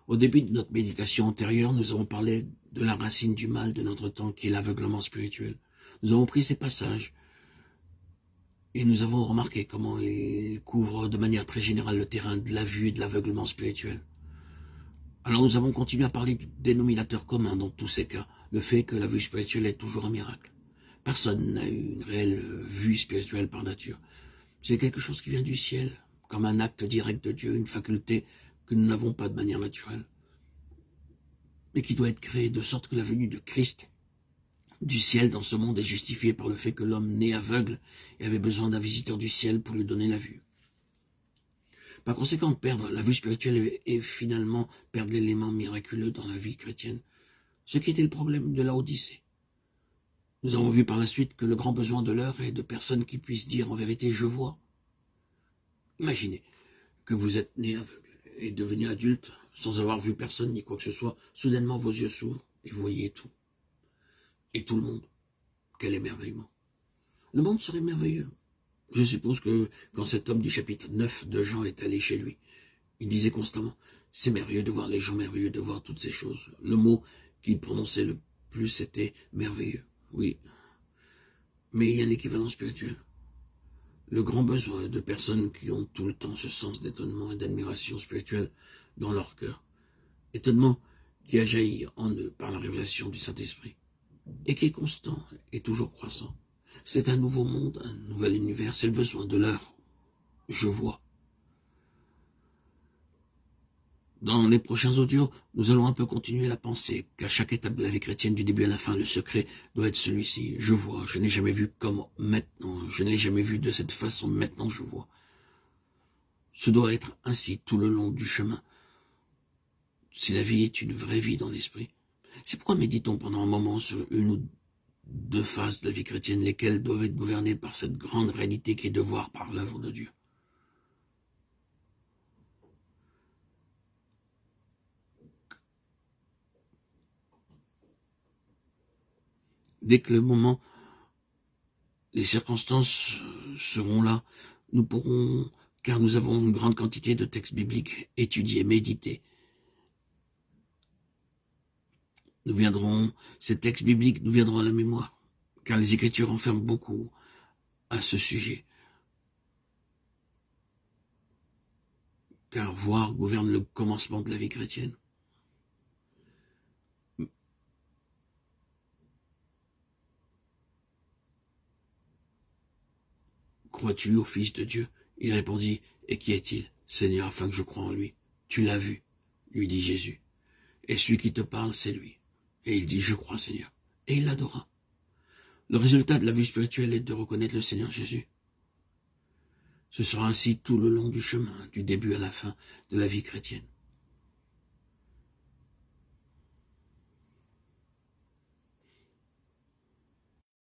Au début de notre méditation antérieure, nous avons parlé de la racine du mal de notre temps, qui est l'aveuglement spirituel. Nous avons pris ces passages et nous avons remarqué comment ils couvrent de manière très générale le terrain de la vue et de l'aveuglement spirituel. Alors nous avons continué à parler du dénominateur commun dans tous ces cas, le fait que la vue spirituelle est toujours un miracle. Personne n'a eu une réelle vue spirituelle par nature. C'est quelque chose qui vient du ciel, comme un acte direct de Dieu, une faculté que nous n'avons pas de manière naturelle, mais qui doit être créée de sorte que la venue de Christ du ciel dans ce monde est justifiée par le fait que l'homme né aveugle et avait besoin d'un visiteur du ciel pour lui donner la vue. Par conséquent, perdre la vue spirituelle est finalement perdre l'élément miraculeux dans la vie chrétienne, ce qui était le problème de la Odyssée. Nous avons vu par la suite que le grand besoin de l'heure est de personnes qui puissent dire en vérité « je vois ». Imaginez que vous êtes né aveugle et devenu adulte sans avoir vu personne ni quoi que ce soit. Soudainement vos yeux s'ouvrent et vous voyez tout. Et tout le monde. Quel émerveillement. Le monde serait merveilleux. Je suppose que quand cet homme du chapitre 9 de Jean est allé chez lui, il disait constamment « c'est merveilleux de voir les gens, merveilleux de voir toutes ces choses ». Le mot qu'il prononçait le plus était « merveilleux ». Oui, mais il y a un équivalent spirituel. Le grand besoin de personnes qui ont tout le temps ce sens d'étonnement et d'admiration spirituelle dans leur cœur. Étonnement qui a jailli en eux par la révélation du Saint-Esprit et qui est constant et toujours croissant. C'est un nouveau monde, un nouvel univers, c'est le besoin de l'heure. Je vois. Dans les prochains audios, nous allons un peu continuer la pensée qu'à chaque étape de la vie chrétienne, du début à la fin, le secret doit être celui-ci. Je vois, je n'ai jamais vu comme maintenant, je ne l'ai jamais vu de cette façon, maintenant je vois. Ce doit être ainsi tout le long du chemin. Si la vie est une vraie vie dans l'esprit. C'est pourquoi méditons pendant un moment sur une ou deux phases de la vie chrétienne, lesquelles doivent être gouvernées par cette grande réalité qui est de voir par l'œuvre de Dieu. Dès que le moment, les circonstances seront là, nous pourrons, car nous avons une grande quantité de textes bibliques étudiés, médités. Ces textes bibliques nous viendront à la mémoire, car les Écritures enferment beaucoup à ce sujet. Car voir gouverne le commencement de la vie chrétienne. Crois-tu au Fils de Dieu? Il répondit, et qui est-il, Seigneur, afin que je croie en lui? Tu l'as vu, lui dit Jésus. Et celui qui te parle, c'est lui. Et il dit, je crois, Seigneur. Et il l'adora. Le résultat de la vie spirituelle est de reconnaître le Seigneur Jésus. Ce sera ainsi tout le long du chemin, du début à la fin de la vie chrétienne.